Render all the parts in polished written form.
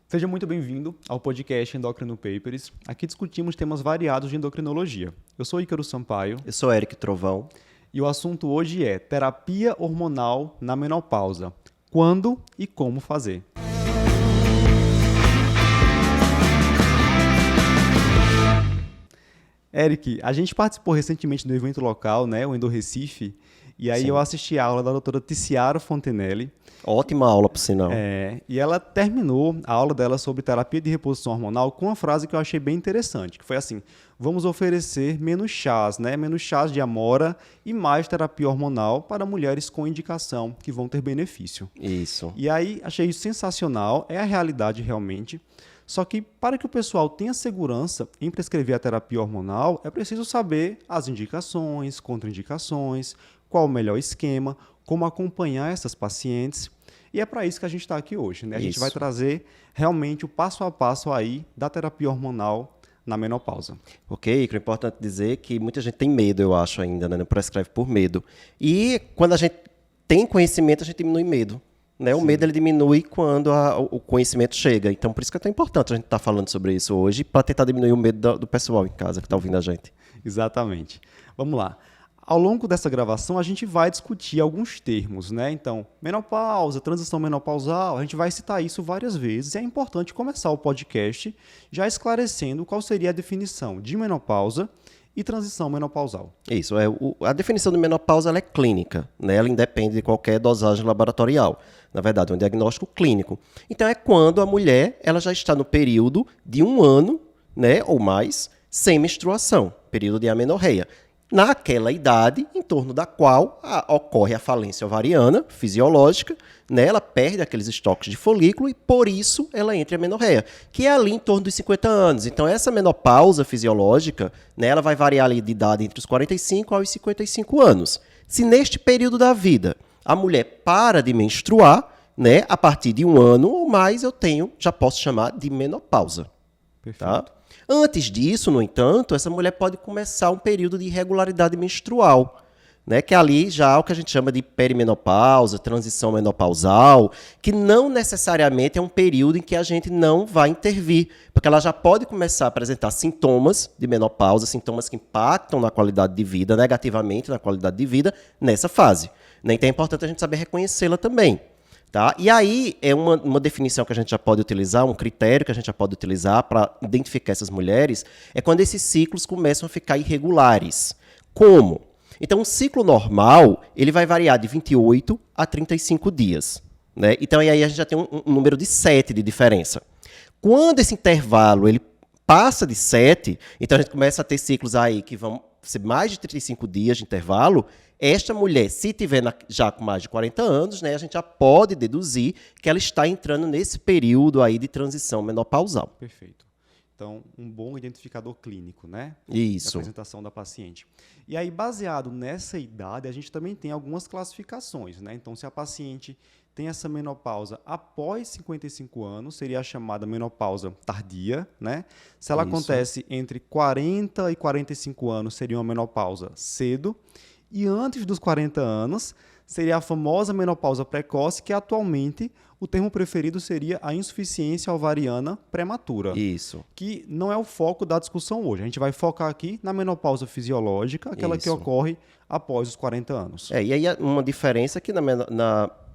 Seja muito bem-vindo ao podcast Endocrino Papers. Aqui discutimos temas variados de endocrinologia. Eu sou Ícaro Sampaio. Eu sou Eric Trovão. E o assunto hoje é terapia hormonal na menopausa. Quando e como fazer? Eric, a gente participou recentemente do evento local, né, o Endo Recife, e aí Sim. eu assisti a aula da doutora Ticiara Fontenelle. Ótima aula, por sinal. E ela terminou a aula dela sobre terapia de reposição hormonal com uma frase que eu achei bem interessante, que foi assim: vamos oferecer menos chás, né? Menos chás de amora e mais terapia hormonal para mulheres com indicação que vão ter benefício. Isso. E aí achei isso sensacional, é a realidade realmente. Só que para que o pessoal tenha segurança em prescrever a terapia hormonal, é preciso saber as indicações, contraindicações, qual o melhor esquema, como acompanhar essas pacientes. E é para isso que a gente está aqui hoje, né? A gente vai trazer realmente o passo a passo aí da terapia hormonal na menopausa. Ok, é importante dizer que muita gente tem medo, eu acho, ainda, né? Não prescreve por medo. E quando a gente tem conhecimento, a gente diminui medo. Né? O medo ele diminui quando o conhecimento chega. Então, por isso que é tão importante a gente estar falando sobre isso hoje, para tentar diminuir o medo do pessoal em casa que está ouvindo a gente. Exatamente. Vamos lá. Ao longo dessa gravação, a gente vai discutir alguns termos, né? Então, menopausa, transição menopausal, a gente vai citar isso várias vezes. E é importante começar o podcast já esclarecendo qual seria a definição de menopausa e transição menopausal. Isso. A definição de menopausa ela é clínica, né? Ela independe de qualquer dosagem laboratorial. Na verdade, é um diagnóstico clínico. Então, é quando a mulher ela já está no período de 1 ano, né, ou mais, sem menstruação, período de amenorreia. Naquela idade, em torno da qual ocorre a falência ovariana fisiológica, né? Ela perde aqueles estoques de folículo e, por isso, ela entra em amenorreia, que é ali em torno dos 50 anos. Então, essa menopausa fisiológica, né, ela vai variar ali de idade entre os 45 aos 55 anos. Se neste período da vida a mulher para de menstruar, né, a partir de 1 ano ou mais, já posso chamar de menopausa. Perfeito. Tá? Antes disso, no entanto, essa mulher pode começar um período de irregularidade menstrual, né, que é ali já o que a gente chama de perimenopausa, transição menopausal, que não necessariamente é um período em que a gente não vai intervir, porque ela já pode começar a apresentar sintomas de menopausa, sintomas que impactam na qualidade de vida, negativamente na qualidade de vida, nessa fase. Então é importante a gente saber reconhecê-la também. Tá? E aí é uma definição que a gente já pode utilizar, um critério que a gente já pode utilizar para identificar essas mulheres, é quando esses ciclos começam a ficar irregulares. Como? Então, um ciclo normal, ele vai variar de 28 a 35 dias. Né? Então, aí a gente já tem um número de 7 de diferença. Quando esse intervalo ele passa de 7, então a gente começa a ter ciclos aí que vão ser mais de 35 dias de intervalo. Esta mulher, se tiver já com mais de 40 anos, né, a gente já pode deduzir que ela está entrando nesse período aí de transição menopausal. Perfeito. Então, um bom identificador clínico, né? Isso. Da apresentação da paciente. E aí, baseado nessa idade, a gente também tem algumas classificações, né? Então, se a paciente tem essa menopausa após 55 anos, seria a chamada menopausa tardia, né? Se ela acontece entre 40 e 45 anos, seria uma menopausa cedo. E antes dos 40 anos, seria a famosa menopausa precoce, que atualmente o termo preferido seria a insuficiência ovariana prematura. Isso. Que não é o foco da discussão hoje. A gente vai focar aqui na menopausa fisiológica, aquela que ocorre após os 40 anos. E aí uma diferença que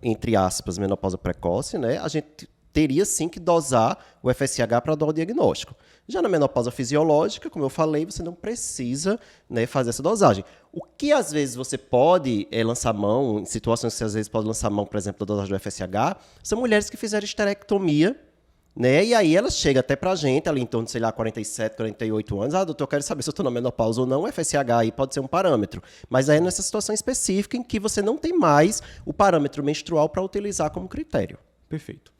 entre aspas, menopausa precoce, né, a gente teria sim que dosar o FSH para dar o diagnóstico. Já na menopausa fisiológica, como eu falei, você não precisa, né, fazer essa dosagem. O que às vezes você pode lançar mão, em situações que você às vezes pode lançar mão, por exemplo, da dosagem do FSH, são mulheres que fizeram esterectomia, né, e aí elas chegam até pra gente, ali em torno de, sei lá, 47, 48 anos. Ah, doutor, eu quero saber se eu estou na menopausa ou não. O FSH aí pode ser um parâmetro. Mas aí é nessa situação específica em que você não tem mais o parâmetro menstrual para utilizar como critério. Perfeito.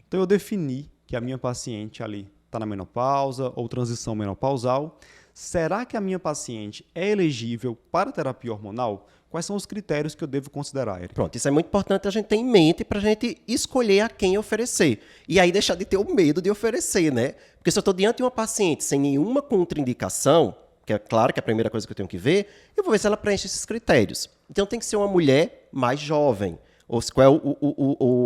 Então, eu defini que a minha paciente ali está na menopausa ou transição menopausal. Será que a minha paciente é elegível para terapia hormonal? Quais são os critérios que eu devo considerar, Eric? Pronto, isso é muito importante a gente ter em mente para a gente escolher a quem oferecer. E aí deixar de ter o medo de oferecer, né? Porque se eu estou diante de uma paciente sem nenhuma contraindicação, que é claro que é a primeira coisa que eu tenho que ver, eu vou ver se ela preenche esses critérios. Então tem que ser uma mulher mais jovem, Ou qual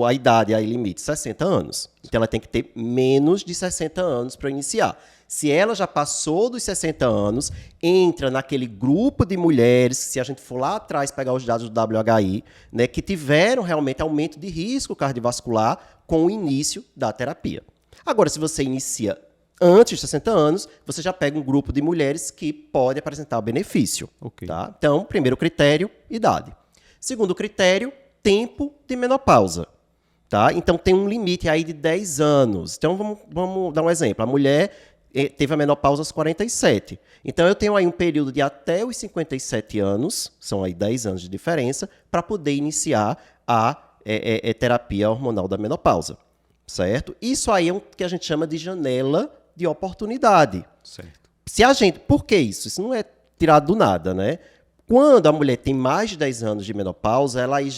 é a idade aí limite? 60 anos. Então ela tem que ter menos de 60 anos para iniciar. Se ela já passou dos 60 anos, entra naquele grupo de mulheres, se a gente for lá atrás pegar os dados do WHI, né, que tiveram realmente aumento de risco cardiovascular com o início da terapia. Agora, se você inicia antes de 60 anos, você já pega um grupo de mulheres que pode apresentar o benefício. Ok. Tá? Então, primeiro critério, idade. Segundo critério, tempo de menopausa. Tá? Então, tem um limite aí de 10 anos. Então, vamos dar um exemplo. A mulher teve a menopausa aos 47. Então, eu tenho aí um período de até os 57 anos, são aí 10 anos de diferença, para poder iniciar a terapia hormonal da menopausa. Certo? Isso aí é o que a gente chama de janela de oportunidade. Certo. Por que isso? Isso não é tirado do nada, né? Quando a mulher tem mais de 10 anos de menopausa, ela aí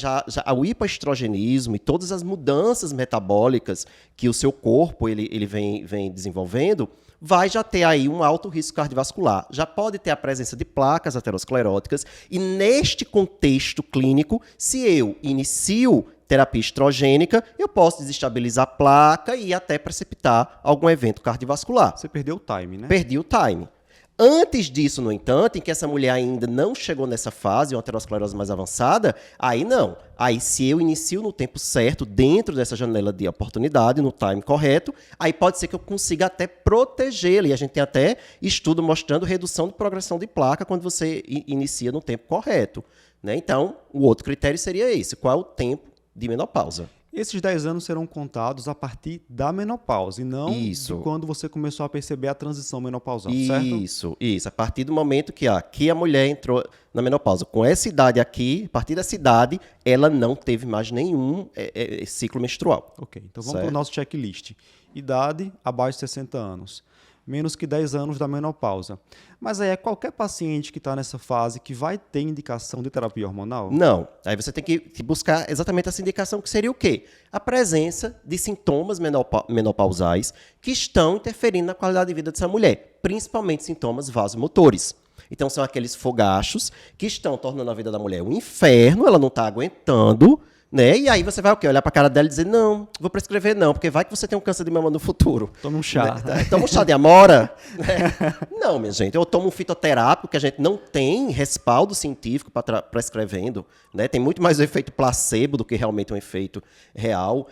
o hipoestrogenismo e todas as mudanças metabólicas que o seu corpo ele vem desenvolvendo, vai já ter aí um alto risco cardiovascular. Já pode ter a presença de placas ateroscleróticas. E neste contexto clínico, se eu inicio terapia estrogênica, eu posso desestabilizar a placa e até precipitar algum evento cardiovascular. Você perdeu o time, né? Perdi o time. Antes disso, no entanto, em que essa mulher ainda não chegou nessa fase, uma aterosclerose mais avançada, aí não. Aí se eu inicio no tempo certo, dentro dessa janela de oportunidade, no time correto, aí pode ser que eu consiga até protegê-la. E a gente tem até estudo mostrando redução de progressão de placa quando você inicia no tempo correto. Né? Então, o outro critério seria esse. Qual é o tempo de menopausa? Esses 10 anos serão contados a partir da menopausa e não Isso. de quando você começou a perceber a transição menopausal, certo? Isso. A partir do momento que aqui a mulher entrou na menopausa, com essa idade aqui, a partir dessa idade, ela não teve mais nenhum ciclo menstrual. Ok, então vamos para o nosso checklist. Idade abaixo de 60 anos. Menos que 10 anos da menopausa. Mas aí é qualquer paciente que está nessa fase que vai ter indicação de terapia hormonal? Não. Aí você tem que buscar exatamente essa indicação, que seria o quê? A presença de sintomas menopausais que estão interferindo na qualidade de vida dessa mulher, principalmente sintomas vasomotores. Então são aqueles fogachos que estão tornando a vida da mulher um inferno, ela não está aguentando, né? E aí você vai o quê? Olhar para a cara dela e dizer, não, vou prescrever não, porque vai que você tem um câncer de mama no futuro. Toma um chá. Né? Toma um chá de amora. Né? Não, minha gente, eu tomo um fitoterápico que a gente não tem respaldo científico para prescrevendo. Né? Tem muito mais o efeito placebo do que realmente um efeito real.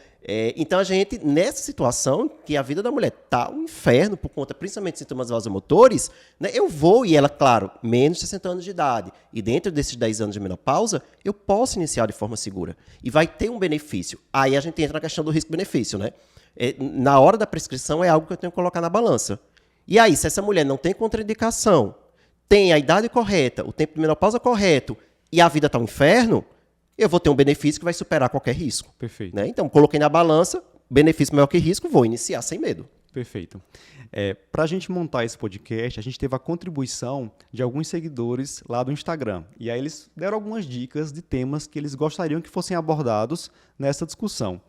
Então, a gente, nessa situação, que a vida da mulher está um inferno, por conta principalmente de sintomas vasomotores, né, eu vou, e ela, claro, menos de 60 anos de idade, e dentro desses 10 anos de menopausa, eu posso iniciar de forma segura. E vai ter um benefício. Aí a gente entra na questão do risco-benefício, né? Na hora da prescrição, é algo que eu tenho que colocar na balança. E aí, se essa mulher não tem contraindicação, tem a idade correta, o tempo de menopausa correto, e a vida está um inferno, eu vou ter um benefício que vai superar qualquer risco. Perfeito. Né? Então, coloquei na balança, benefício maior que risco, vou iniciar sem medo. Perfeito. Para a gente montar esse podcast, a gente teve a contribuição de alguns seguidores lá do Instagram. E aí eles deram algumas dicas de temas que eles gostariam que fossem abordados nessa discussão.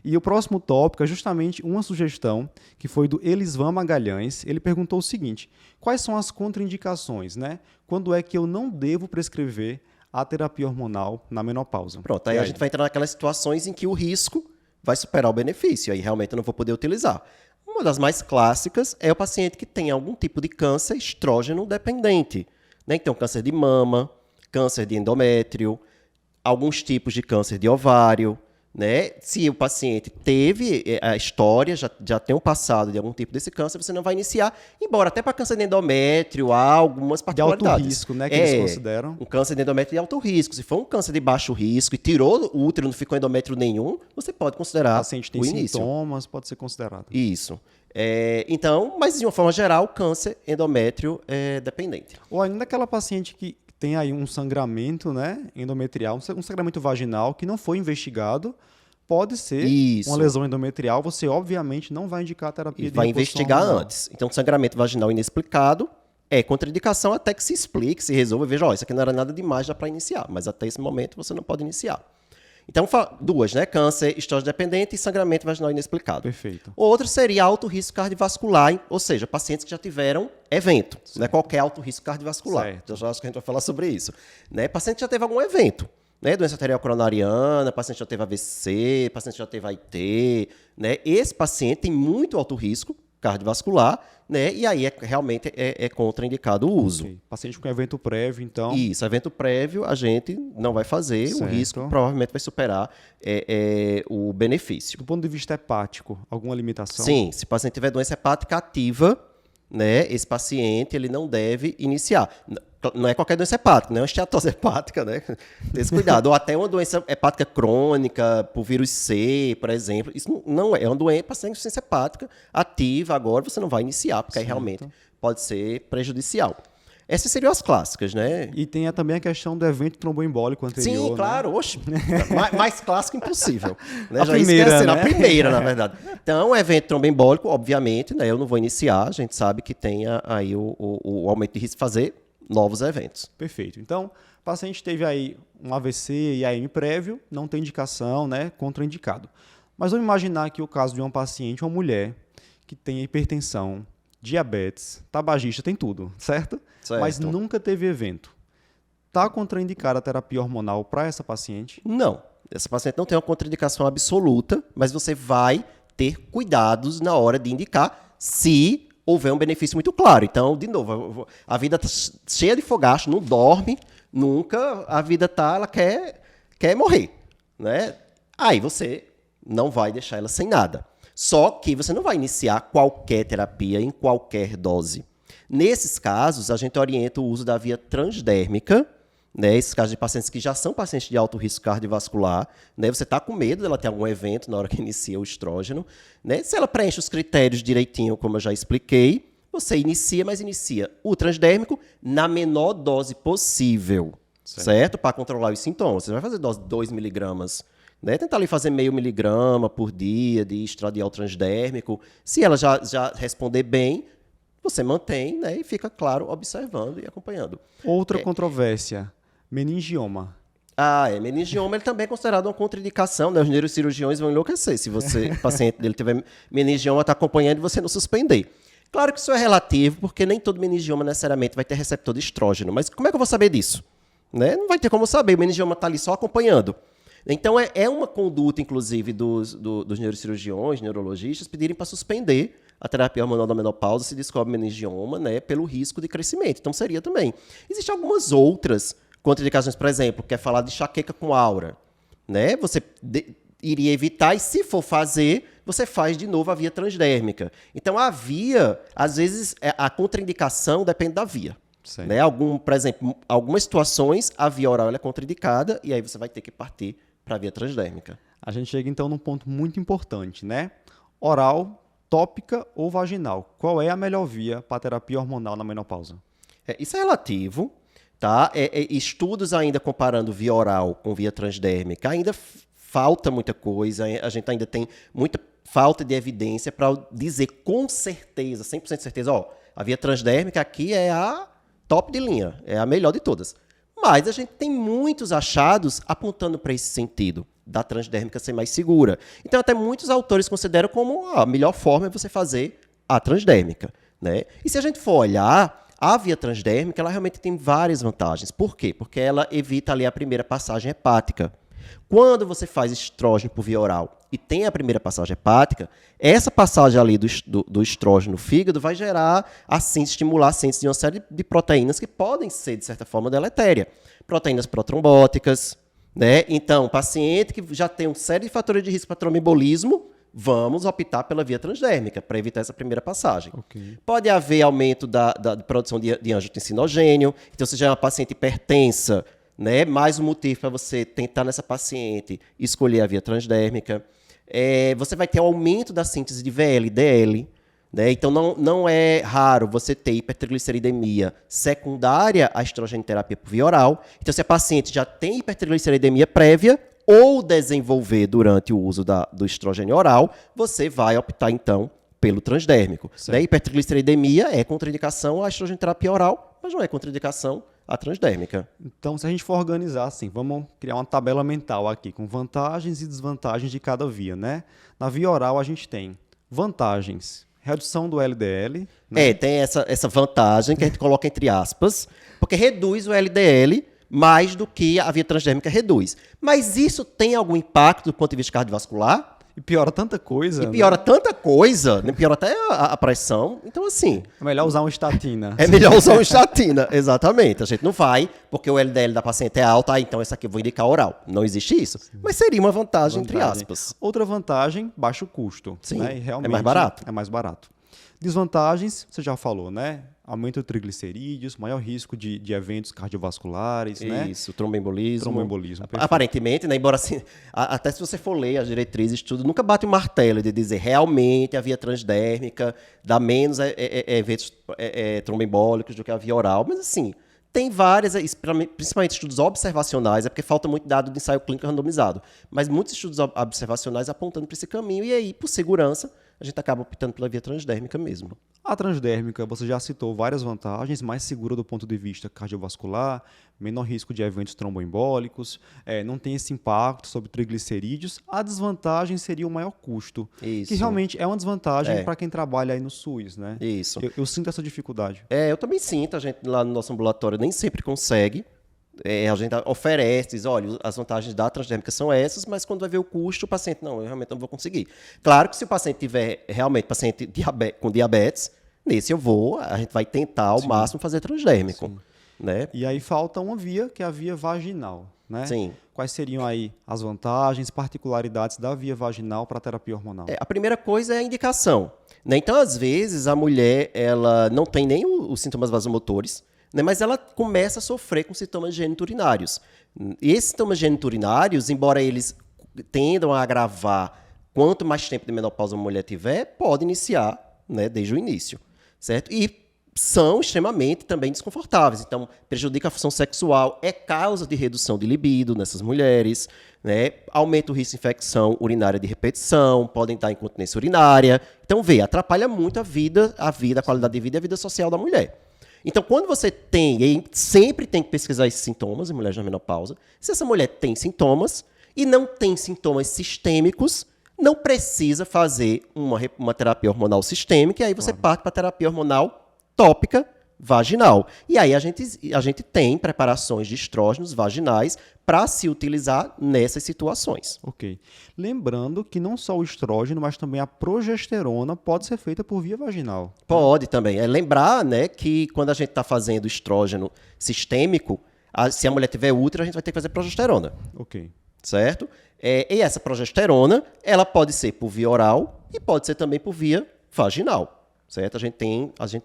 E o próximo tópico é justamente uma sugestão que foi do Elisvan Magalhães. Ele perguntou o seguinte: quais são as contraindicações, né? Quando é que eu não devo prescrever a terapia hormonal na menopausa? Pronto, aí a gente vai entrar naquelas situações em que o risco vai superar o benefício, aí realmente eu não vou poder utilizar. Uma das mais clássicas é o paciente que tem algum tipo de câncer estrógeno dependente. Né? Então, câncer de mama, câncer de endométrio, alguns tipos de câncer de ovário. Né? Se o paciente teve a história, já tem um passado de algum tipo desse câncer, você não vai iniciar, embora até para câncer de endométrio há algumas particularidades. De alto risco, né, que eles consideram. Um câncer de endométrio de alto risco. Se for um câncer de baixo risco e tirou o útero, não ficou endométrio nenhum, você pode considerar o paciente tem início. Sintomas, pode ser considerado. Isso. Então, mas de uma forma geral, câncer endométrio é dependente. Ou ainda aquela paciente que tem aí um sangramento, né, endometrial, um sangramento vaginal que não foi investigado, pode ser uma lesão endometrial, você obviamente não vai indicar a terapia de vai investigar hormonal antes. Então, sangramento vaginal inexplicado é contraindicação até que se explique, se resolva e veja, isso aqui não era nada demais, dá para iniciar, mas até esse momento você não pode iniciar. Então, duas, né? Câncer estrógeno dependente e sangramento vaginal inexplicado. Perfeito. Outro seria alto risco cardiovascular, ou seja, pacientes que já tiveram evento, não é qualquer alto risco cardiovascular. Certo. Então, já acho que a gente vai falar sobre isso. Né? Paciente que já teve algum evento. né? Doença arterial coronariana, paciente já teve AVC, paciente já teve AIT, né? Esse paciente tem muito alto risco cardiovascular, né? E aí realmente é contraindicado o uso. Okay. Paciente com evento prévio, então... Isso, evento prévio a gente não vai fazer, certo. O risco provavelmente vai superar o benefício. Do ponto de vista hepático, alguma limitação? Sim, se o paciente tiver doença hepática ativa, né, esse paciente ele não deve iniciar. Não é qualquer doença hepática, não é uma esteatose hepática, né? Tem esse cuidado. Ou até uma doença hepática crônica, por vírus C, por exemplo. Isso não é uma doença, paciente com insuficiência hepática ativa, agora você não vai iniciar, porque aí realmente pode ser prejudicial. Essas seriam as clássicas, né? E tem também a questão do evento tromboembólico anterior. Sim, claro. Né? Oxe, mais clássico impossível. Né? A já primeira, né? A primeira, na verdade. Então, o evento tromboembólico, obviamente, né, eu não vou iniciar. A gente sabe que tem aí o aumento de risco de fazer novos eventos. Perfeito. Então, o paciente teve aí um AVC e AM prévio, não tem indicação, né? Contraindicado. Mas vamos imaginar aqui o caso de uma paciente, uma mulher, que tem hipertensão, diabetes, tabagista, tem tudo, certo? Mas nunca teve evento. Está contraindicada a terapia hormonal para essa paciente? Não. Essa paciente não tem uma contraindicação absoluta, mas você vai ter cuidados na hora de indicar se houver um benefício muito claro. Então, de novo, a vida está cheia de fogacho, não dorme, nunca, a vida ela quer morrer, né? Aí você não vai deixar ela sem nada. Só que você não vai iniciar qualquer terapia em qualquer dose. Nesses casos, a gente orienta o uso da via transdérmica, né? Esses casos de pacientes que já são pacientes de alto risco cardiovascular, né? Você está com medo dela ter algum evento na hora que inicia o estrógeno, né? Se ela preenche os critérios direitinho, como eu já expliquei, você inicia, mas inicia o transdérmico na menor dose possível, certo? Para controlar os sintomas. Você vai fazer dose de 2 miligramas, né? Tentar ali fazer meio miligrama por dia de estradiol transdérmico. Se ela já responder bem, você mantém, né? E fica, claro, observando e acompanhando. Outra controvérsia. Meningioma. Meningioma ele também é considerado uma contraindicação, né? Os neurocirurgiões vão enlouquecer se o paciente dele tiver meningioma, está acompanhando e você não suspender. Claro que isso é relativo, porque nem todo meningioma necessariamente vai ter receptor de estrógeno. Mas como é que eu vou saber disso? Né? Não vai ter como saber, o meningioma está ali só acompanhando. Então é uma conduta, inclusive, dos neurocirurgiões, neurologistas, pedirem para suspender a terapia hormonal da menopausa se descobre meningioma, né, pelo risco de crescimento. Então seria também. Existem algumas outras contraindicações, por exemplo, que é falar de enxaqueca com aura, né? Você iria evitar e, se for fazer, você faz de novo a via transdérmica. Então, a via, às vezes, a contraindicação depende da via. Né? Por exemplo, algumas situações, a via oral é contraindicada e aí você vai ter que partir para a via transdérmica. A gente chega, então, num ponto muito importante, né? Oral, tópica ou vaginal? Qual é a melhor via para a terapia hormonal na menopausa? Isso é relativo. Tá? Estudos ainda comparando via oral com via transdérmica, ainda falta muita coisa, a gente ainda tem muita falta de evidência para dizer com certeza, 100% de certeza, a via transdérmica aqui é a top de linha, é a melhor de todas. Mas a gente tem muitos achados apontando para esse sentido, da transdérmica ser mais segura. Então, até muitos autores consideram como a melhor forma é você fazer a transdérmica. Né? E se a gente for olhar, a via transdérmica, ela realmente tem várias vantagens. Por quê? Porque ela evita ali a primeira passagem hepática. Quando você faz estrógeno por via oral e tem a primeira passagem hepática, essa passagem ali do estrógeno no fígado vai gerar, assim, estimular a síntese de uma série de proteínas que podem ser, de certa forma, deletéria. Proteínas protrombóticas, né? Então, paciente que já tem uma série de fatores de risco para tromboembolismo, vamos optar pela via transdérmica para evitar essa primeira passagem. Okay. Pode haver aumento da produção de angiotensinogênio. Então, se já é uma paciente hipertensa, né, mais um motivo para você tentar nessa paciente escolher a via transdérmica. Você vai ter aumento da síntese de VL e DL. Né? Então, não é raro você ter hipertrigliceridemia secundária à estrogenoterapia por via oral. Então, se a paciente já tem hipertrigliceridemia prévia, ou desenvolver durante o uso do estrogênio oral, você vai optar, então, pelo transdérmico. Né? Hipertrigliceridemia é contraindicação à estrogenoterapia oral, mas não é contraindicação à transdérmica. Então, se a gente for organizar assim, vamos criar uma tabela mental aqui, com vantagens e desvantagens de cada via. Né? Na via oral, a gente tem vantagens, redução do LDL. Né? Tem essa vantagem que a gente coloca entre aspas, porque reduz o LDL, mais do que a via transdérmica reduz. Mas isso tem algum impacto do ponto de vista cardiovascular? E piora tanta coisa. E piora tanta coisa, né? Piora até a pressão. Então, assim... É melhor usar uma estatina. É melhor usar uma estatina, exatamente. A gente não vai, porque o LDL da paciente é alto, então essa aqui eu vou indicar oral. Não existe isso. Mas seria uma vantagem, entre aspas. Outra vantagem, baixo custo. Sim, né? E realmente é mais barato. É mais barato. Desvantagens, você já falou, né? Aumento de triglicerídeos, maior risco de eventos cardiovasculares, né? Isso, tromboembolismo. Tromboembolismo, perfeito. Aparentemente, né? Embora assim, até se você for ler as diretrizes, tudo, nunca bate o martelo de dizer realmente a via transdérmica dá menos eventos tromboembólicos do que a via oral. Mas assim, tem várias, principalmente estudos observacionais, é porque falta muito dado de ensaio clínico randomizado, mas muitos estudos observacionais apontando para esse caminho, e aí, por segurança, a gente acaba optando pela via transdérmica mesmo. A transdérmica, você já citou várias vantagens, mais segura do ponto de vista cardiovascular, menor risco de eventos tromboembólicos, não tem esse impacto sobre triglicerídeos. A desvantagem seria o maior custo, Isso. que realmente é uma desvantagem para quem trabalha aí no SUS, né? Isso. Eu sinto essa dificuldade. Eu também sinto, a gente lá no nosso ambulatório nem sempre consegue. A gente oferece, diz, olha, as vantagens da transdérmica são essas, mas quando vai ver o custo, o paciente, não, eu realmente não vou conseguir. Claro que se o paciente tiver realmente com diabetes, nesse a gente vai tentar ao máximo fazer transdérmico. Né? E aí falta uma via, que é a via vaginal, né? Sim. Quais seriam aí as vantagens, particularidades da via vaginal para a terapia hormonal? A primeira coisa é a indicação. Né? Então, às vezes, a mulher ela não tem nem os sintomas vasomotores, né? Mas ela começa a sofrer com sintomas geniturinários. E esses sintomas geniturinários, embora eles tendam a agravar quanto mais tempo de menopausa a mulher tiver, pode iniciar, né, desde o início, certo? E são extremamente também desconfortáveis. Então, prejudica a função sexual, é causa de redução de libido nessas mulheres, né? Aumenta o risco de infecção urinária de repetição, podem dar incontinência urinária. Então, atrapalha muito a qualidade de vida e a vida social da mulher. Então, quando você e sempre tem que pesquisar esses sintomas em mulheres na menopausa, se essa mulher tem sintomas e não tem sintomas sistêmicos, não precisa fazer uma terapia hormonal sistêmica, e aí você parte para a terapia hormonal tópica vaginal. E aí a gente tem preparações de estrógenos vaginais para se utilizar nessas situações. Ok. Lembrando que não só o estrógeno, mas também a progesterona pode ser feita por via vaginal. Pode também. Lembrar, né, que quando a gente está fazendo estrógeno sistêmico, se a mulher tiver útero, a gente vai ter que fazer progesterona. Ok. Certo? E essa progesterona, ela pode ser por via oral e pode ser também por via vaginal. Certo? A gente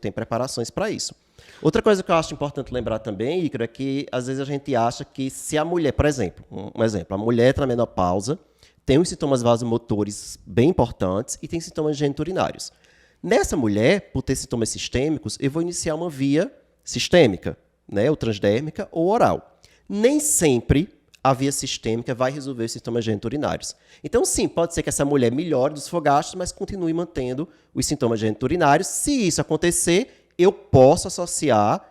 tem preparações para isso. Outra coisa que eu acho importante lembrar também, Ícaro, é que às vezes a gente acha que se a mulher, por exemplo, um exemplo, a mulher está na menopausa, tem os sintomas vasomotores bem importantes e tem sintomas geniturinários. Nessa mulher, por ter sintomas sistêmicos, eu vou iniciar uma via sistêmica, né, ou transdérmica ou oral. Nem sempre a via sistêmica vai resolver os sintomas geniturinários. Então, sim, pode ser que essa mulher melhore dos fogachos, mas continue mantendo os sintomas geniturinários. Se isso acontecer, eu posso associar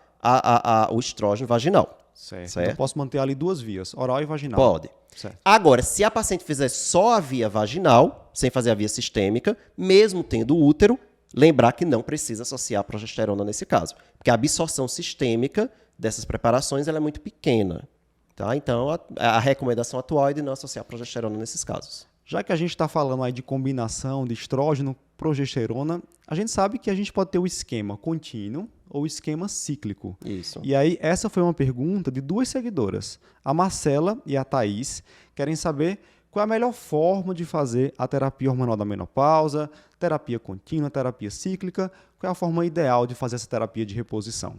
o estrógeno vaginal. Certo. Então, eu posso manter ali duas vias, oral e vaginal. Pode. Certo. Agora, se a paciente fizer só a via vaginal, sem fazer a via sistêmica, mesmo tendo útero, lembrar que não precisa associar a progesterona nesse caso. Porque a absorção sistêmica dessas preparações ela é muito pequena. Tá? Então, a recomendação atual é de não associar a progesterona nesses casos. Já que a gente está falando aí de combinação de estrógeno, progesterona, a gente sabe que a gente pode ter o esquema contínuo ou esquema cíclico. Isso. E aí, essa foi uma pergunta de duas seguidoras. A Marcela e a Thaís querem saber qual é a melhor forma de fazer a terapia hormonal da menopausa, terapia contínua, terapia cíclica, qual é a forma ideal de fazer essa terapia de reposição.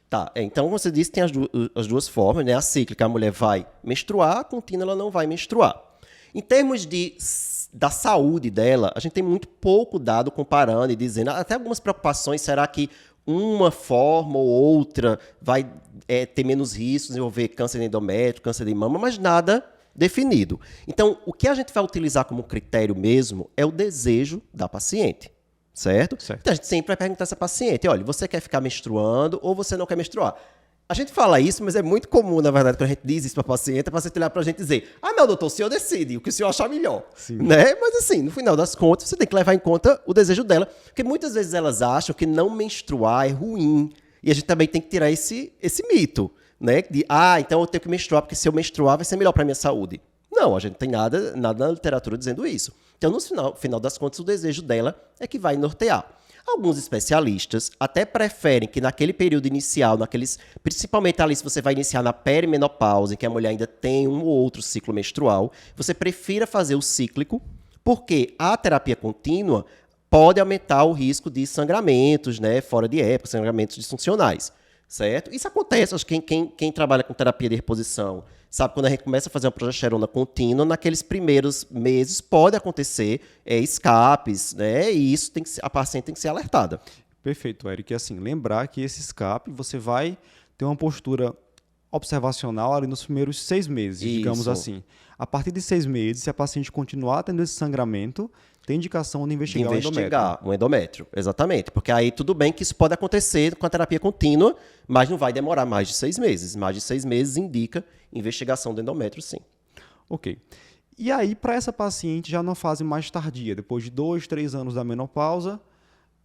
Tá, então você disse que tem as duas formas, né? A cíclica, a mulher vai menstruar, a contínua ela não vai menstruar. Em termos da saúde dela, a gente tem muito pouco dado comparando e dizendo, até algumas preocupações, será que uma forma ou outra vai ter menos riscos, desenvolver câncer de endométrio, câncer de mama, mas nada definido. Então, o que a gente vai utilizar como critério mesmo é o desejo da paciente. Certo? Então, a gente sempre vai perguntar a essa paciente, olha, você quer ficar menstruando ou você não quer menstruar? A gente fala isso, mas é muito comum, na verdade, quando a gente diz isso para a paciente olhar para a gente e dizer, meu doutor, o senhor decide o que o senhor achar melhor. Né? Mas assim, no final das contas, você tem que levar em conta o desejo dela, porque muitas vezes elas acham que não menstruar é ruim. E a gente também tem que tirar esse mito. né? Então eu tenho que menstruar, porque se eu menstruar vai ser melhor para minha saúde. Não, a gente não tem nada na literatura dizendo isso. Então, no final das contas, o desejo dela é que vai nortear. Alguns especialistas até preferem que naquele período inicial, principalmente ali se você vai iniciar na perimenopausa, em que a mulher ainda tem um ou outro ciclo menstrual, você prefira fazer o cíclico, porque a terapia contínua pode aumentar o risco de sangramentos, né, fora de época, sangramentos disfuncionais, certo? Isso acontece, acho que quem trabalha com terapia de reposição sabe, quando a gente começa a fazer uma progesterona contínua, naqueles primeiros meses pode acontecer escapes, né? E isso a paciente tem que ser alertada. Perfeito, Eric. E assim, lembrar que esse escape você vai ter uma postura observacional ali nos primeiros 6 meses, digamos assim. A partir de 6 meses, se a paciente continuar tendo esse sangramento, tem indicação de investigar o endométrio. Exatamente. Porque aí tudo bem que isso pode acontecer com a terapia contínua, mas não vai demorar mais de 6 meses. Mais de 6 meses indica investigação do endométrio, sim. Ok. E aí, para essa paciente, já numa fase mais tardia, depois de 2, 3 anos da menopausa,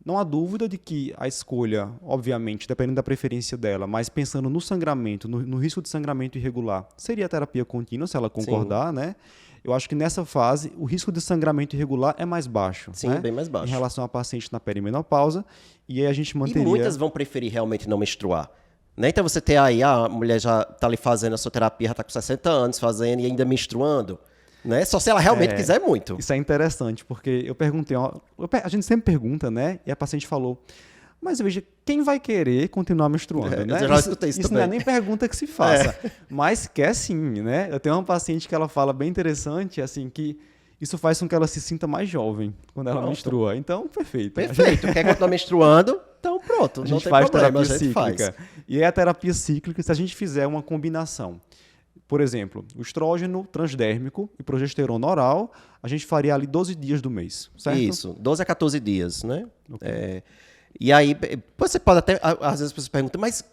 não há dúvida de que a escolha, obviamente, dependendo da preferência dela, mas pensando no sangramento, no risco de sangramento irregular, seria a terapia contínua, se ela concordar, sim, né? Eu acho que nessa fase, o risco de sangramento irregular é mais baixo. Sim, né? Bem mais baixo. Em relação à paciente na perimenopausa, e aí a gente manteria... E muitas vão preferir realmente não menstruar. Né? Então você tem aí, a mulher já está ali fazendo a sua terapia, já está com 60 anos fazendo e ainda menstruando. Né? Só se ela realmente quiser muito. Isso é interessante, porque eu perguntei, a gente sempre pergunta, né? E a paciente falou, mas veja, quem vai querer continuar menstruando? Né? Eu já escutei isso também. Não é nem pergunta que se faça, mas quer sim, né? Eu tenho uma paciente que ela fala bem interessante, assim, que isso faz com que ela se sinta mais jovem quando ela menstrua. Então, perfeito. Perfeito. Quer continuar menstruando? Então, pronto. A gente faz terapia cíclica. E aí a terapia cíclica, se a gente fizer uma combinação, por exemplo, o estrógeno transdérmico e progesterona oral, a gente faria ali 12 dias do mês, certo? Isso, 12 a 14 dias, né? Okay. E aí, você pode até, às vezes você pergunta, mas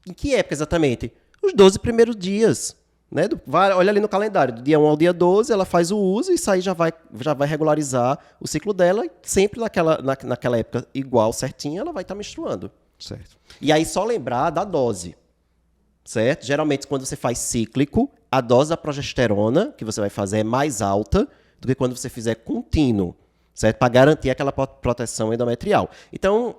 em que época exatamente? Os 12 primeiros dias, né? Olha ali no calendário, do dia 1 ao dia 12, ela faz o uso e isso aí já vai regularizar o ciclo dela, e sempre naquela época igual, certinha, ela vai estar menstruando. Certo. E aí só lembrar da dose. Certo? Geralmente, quando você faz cíclico, a dose da progesterona que você vai fazer é mais alta do que quando você fizer contínuo, certo? Para garantir aquela proteção endometrial. Então,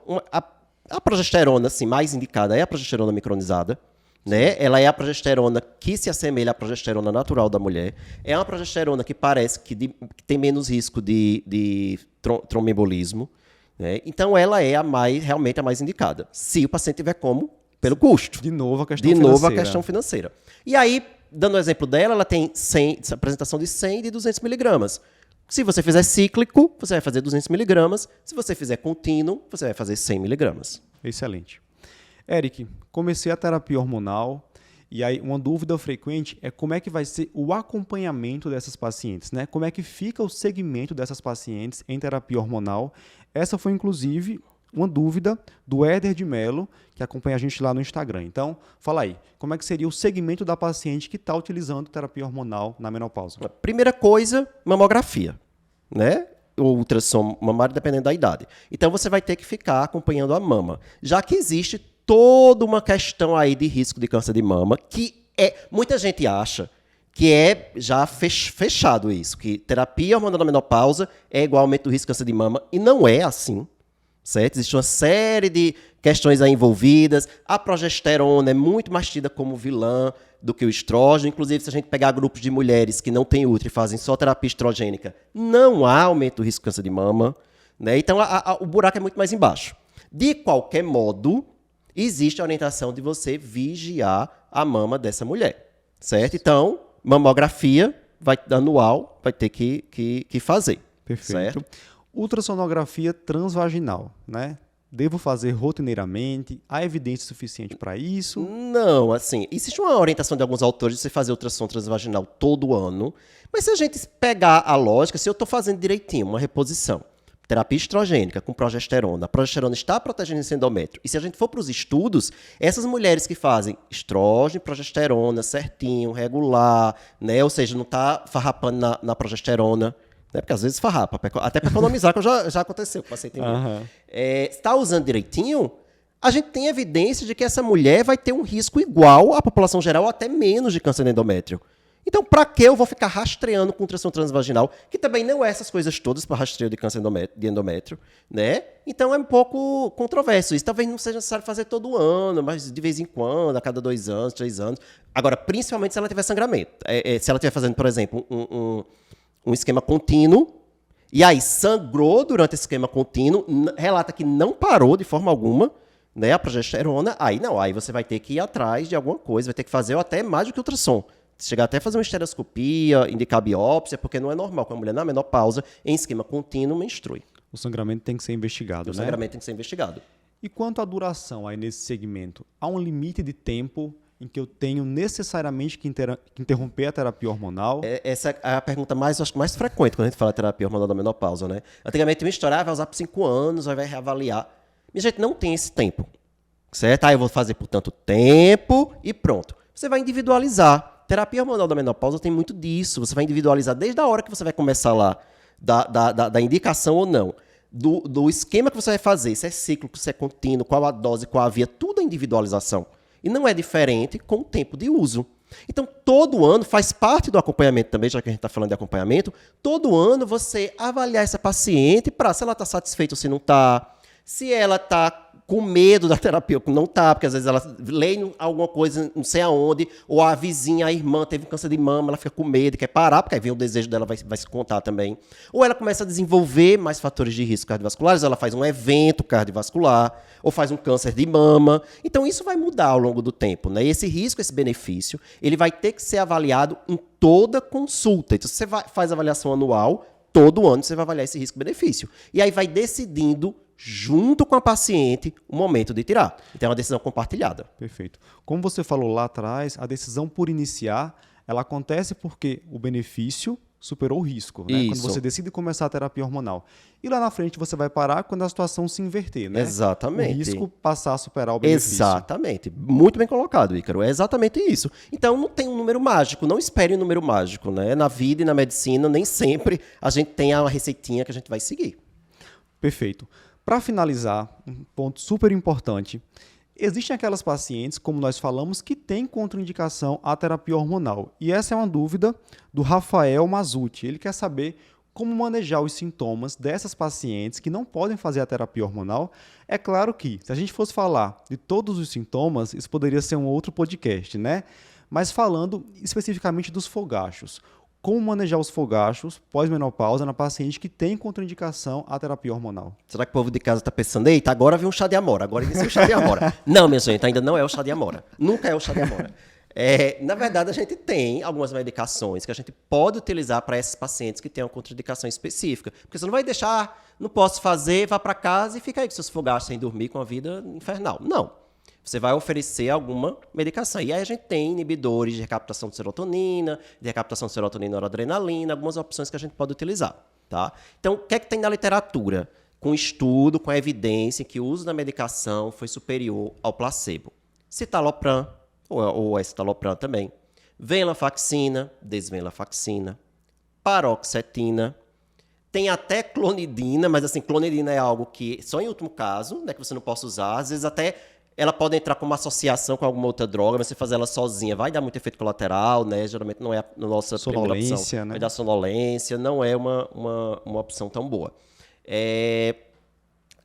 a progesterona assim, mais indicada é a progesterona micronizada, né? Ela é a progesterona que se assemelha à progesterona natural da mulher. É uma progesterona que parece que tem menos risco de tromboembolismo, né? Então, ela é realmente a mais indicada. Se o paciente tiver como, pelo custo. De novo a questão financeira. E aí, dando o exemplo dela, ela tem apresentação de 100 e de 200 miligramas. Se você fizer cíclico, você vai fazer 200 miligramas. Se você fizer contínuo, você vai fazer 100 miligramas. Excelente. Eric, comecei a terapia hormonal e aí uma dúvida frequente é como é que vai ser o acompanhamento dessas pacientes, né? Como é que fica o segmento dessas pacientes em terapia hormonal? Essa foi, inclusive, uma dúvida do Éder de Mello, que acompanha a gente lá no Instagram. Então, fala aí, como é que seria o segmento da paciente que está utilizando terapia hormonal na menopausa? Primeira coisa, mamografia, né? Ou ultrassom mamário, dependendo da idade. Então, você vai ter que ficar acompanhando a mama. Já que existe toda uma questão aí de risco de câncer de mama, que muita gente acha que é já fechado isso, que terapia hormonal na menopausa é igual ao aumento do risco de câncer de mama, e não é assim. Certo? Existe uma série de questões aí envolvidas. A progesterona é muito mais tida como vilã do que o estrógeno. Inclusive, se a gente pegar grupos de mulheres que não têm útero e fazem só terapia estrogênica, não há aumento do risco de câncer de mama. Né? Então, o buraco é muito mais embaixo. De qualquer modo, existe a orientação de você vigiar a mama dessa mulher. Certo? Então, mamografia anual vai ter que fazer. Perfeito. Certo? Ultrassonografia transvaginal, né? Devo fazer rotineiramente? Há evidência suficiente para isso? Não, assim, existe uma orientação de alguns autores de você fazer ultrassom transvaginal todo ano, mas se a gente pegar a lógica, se eu estou fazendo direitinho uma reposição, terapia estrogênica com progesterona, a progesterona está protegendo esse endométrio, e se a gente for para os estudos, essas mulheres que fazem estrógeno, progesterona certinho, regular, né? Ou seja, não está farrapando na progesterona, né? Porque às vezes farrapa, até para economizar, que já aconteceu com o paciente. Está usando direitinho, a gente tem evidência de que essa mulher vai ter um risco igual à população geral ou até menos de câncer de endométrio. Então, para que eu vou ficar rastreando com ultrassom transvaginal, que também não é essas coisas todas para rastreio de câncer de endométrio, né? Então, é um pouco controverso isso. Talvez não seja necessário fazer todo ano, mas de vez em quando, a cada 2 anos, 3 anos. Agora, principalmente se ela tiver sangramento. Se ela estiver fazendo, por exemplo, um esquema contínuo, e aí sangrou durante esse esquema contínuo, relata que não parou de forma alguma, né, a progesterona, aí não, aí você vai ter que ir atrás de alguma coisa, vai ter que fazer até mais do que ultrassom. Chegar até a fazer uma estereoscopia, indicar biópsia, porque não é normal que uma mulher na menopausa, em esquema contínuo, menstrue. O sangramento tem que ser investigado, O sangramento tem que ser investigado. E quanto à duração aí nesse segmento? Há um limite de tempo em que eu tenho necessariamente que interromper a terapia hormonal? Essa é a pergunta acho que mais frequente quando a gente fala terapia hormonal da menopausa, né? Antigamente, uma história, vai usar por 5 anos, aí vai reavaliar. Minha gente, não tem esse tempo, certo? Aí eu vou fazer por tanto tempo e pronto. Você vai individualizar. Terapia hormonal da menopausa tem muito disso. Você vai individualizar desde a hora que você vai começar lá, da indicação ou não, do esquema que você vai fazer, se é cíclico, se é contínuo, qual a dose, qual a via, tudo é individualização. E não é diferente com o tempo de uso. Então, todo ano, faz parte do acompanhamento também, já que a gente está falando de acompanhamento, todo ano você avaliar essa paciente para se ela está satisfeita ou se não está, se ela está com medo da terapia, não tá, porque às vezes ela lê alguma coisa, não sei aonde, ou a vizinha, a irmã, teve câncer de mama, ela fica com medo, quer parar, porque aí vem o desejo dela, vai se contar também. Ou ela começa a desenvolver mais fatores de risco cardiovasculares, ela faz um evento cardiovascular, ou faz um câncer de mama. Então, isso vai mudar ao longo do tempo, né? E esse risco, esse benefício, ele vai ter que ser avaliado em toda consulta. Então, se você faz avaliação anual, todo ano você vai avaliar esse risco-benefício. E aí vai decidindo junto com a paciente, o momento de tirar. Então, é uma decisão compartilhada. Perfeito. Como você falou lá atrás, a decisão por iniciar, ela acontece porque o benefício superou o risco, né? Quando você decide começar a terapia hormonal. E lá na frente você vai parar quando a situação se inverter, né? Exatamente. O risco passar a superar o benefício. Exatamente. Muito bem colocado, Ícaro. É exatamente isso. Então, não tem um número mágico. Não espere um número mágico, né? Na vida e na medicina, nem sempre a gente tem a receitinha que a gente vai seguir. Perfeito. Para finalizar, um ponto super importante, existem aquelas pacientes, como nós falamos, que têm contraindicação à terapia hormonal. E essa é uma dúvida do Rafael Mazzucchi. Ele quer saber como manejar os sintomas dessas pacientes que não podem fazer a terapia hormonal. É claro que, se a gente fosse falar de todos os sintomas, isso poderia ser um outro podcast, né? Mas falando especificamente dos fogachos. Como manejar os fogachos pós-menopausa na paciente que tem contraindicação à terapia hormonal? Será que o povo de casa está pensando, eita, agora vem um chá de amora, agora inicia o chá de amora. Não, minha gente, ainda não é o chá de amora. Nunca é o chá de amora. Na verdade, a gente tem algumas medicações que a gente pode utilizar para esses pacientes que têm uma contraindicação específica. Porque você não vai deixar, não posso fazer, vá para casa e fica aí com seus fogachos sem dormir, com a vida infernal. Não. Você vai oferecer alguma medicação. E aí a gente tem inibidores de recaptação de serotonina, noradrenalina, algumas opções que a gente pode utilizar. Tá? Então, o que é que tem na literatura? Com estudo, com evidência que o uso da medicação foi superior ao placebo. Citalopram, ou escitalopram também. Venlafaxina, desvenlafaxina, paroxetina. Tem até clonidina, mas assim, clonidina é algo que só em último caso, né, que você não possa usar. Às vezes até ela pode entrar com uma associação com alguma outra droga, mas você fazer ela sozinha vai dar muito efeito colateral, né? Geralmente não é a nossa primeira opção. Né? Vai dar sonolência, não é uma opção tão boa.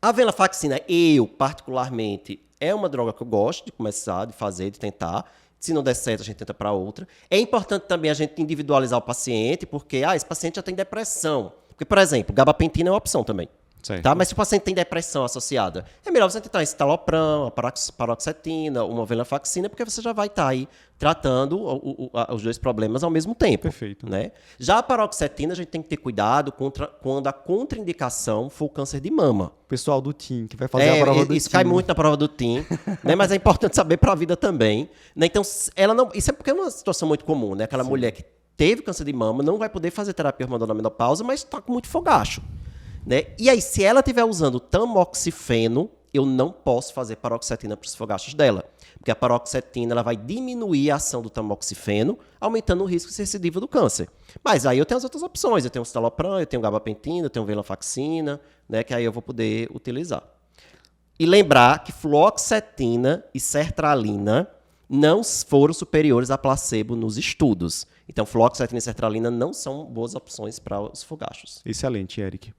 A venlafaxina, eu particularmente, é uma droga que eu gosto de começar, de fazer, de tentar. Se não der certo, a gente tenta para outra. É importante também a gente individualizar o paciente, porque esse paciente já tem depressão. Porque, por exemplo, gabapentina é uma opção também. Tá? Mas se o paciente tem depressão associada, é melhor você tentar escitalopram, a paroxetina, uma venlafaxina, porque você já vai estar aí tratando os dois problemas ao mesmo tempo. Perfeito. Né? Já a paroxetina, a gente tem que ter cuidado quando a contraindicação for o câncer de mama. O pessoal do TIM, que vai fazer a prova do TIM. Isso cai muito na prova do TIM, né? Mas é importante saber para a vida também. Né? Então, isso é porque é uma situação muito comum, né? Aquela mulher que teve câncer de mama não vai poder fazer terapia hormonal na menopausa, mas está com muito fogacho. Né? E aí, se ela estiver usando tamoxifeno, eu não posso fazer paroxetina para os fogachos dela. Porque a paroxetina ela vai diminuir a ação do tamoxifeno, aumentando o risco de recidiva do câncer. Mas aí eu tenho as outras opções. Eu tenho o citalopram, eu tenho gabapentina, eu tenho venlafaxina, né? Que aí eu vou poder utilizar. E lembrar que fluoxetina e sertralina não foram superiores a placebo nos estudos. Então, fluoxetina e sertralina não são boas opções para os fogachos. Excelente, Eric.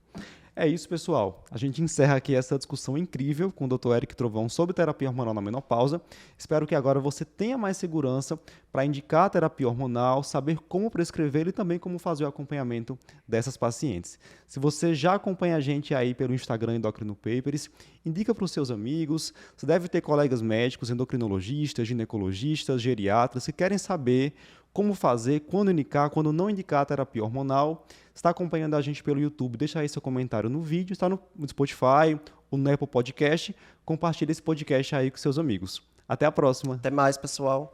É isso, pessoal. A gente encerra aqui essa discussão incrível com o Dr. Eric Trovão sobre terapia hormonal na menopausa. Espero que agora você tenha mais segurança para indicar a terapia hormonal, saber como prescrever e também como fazer o acompanhamento dessas pacientes. Se você já acompanha a gente aí pelo Instagram Endocrino Papers, indica para os seus amigos. Você deve ter colegas médicos, endocrinologistas, ginecologistas, geriatras que querem saber como fazer, quando indicar, quando não indicar a terapia hormonal. Você está acompanhando a gente pelo YouTube, deixa aí seu comentário no vídeo, está no Spotify ou no Apple Podcast. Compartilhe esse podcast aí com seus amigos. Até a próxima. Até mais, pessoal.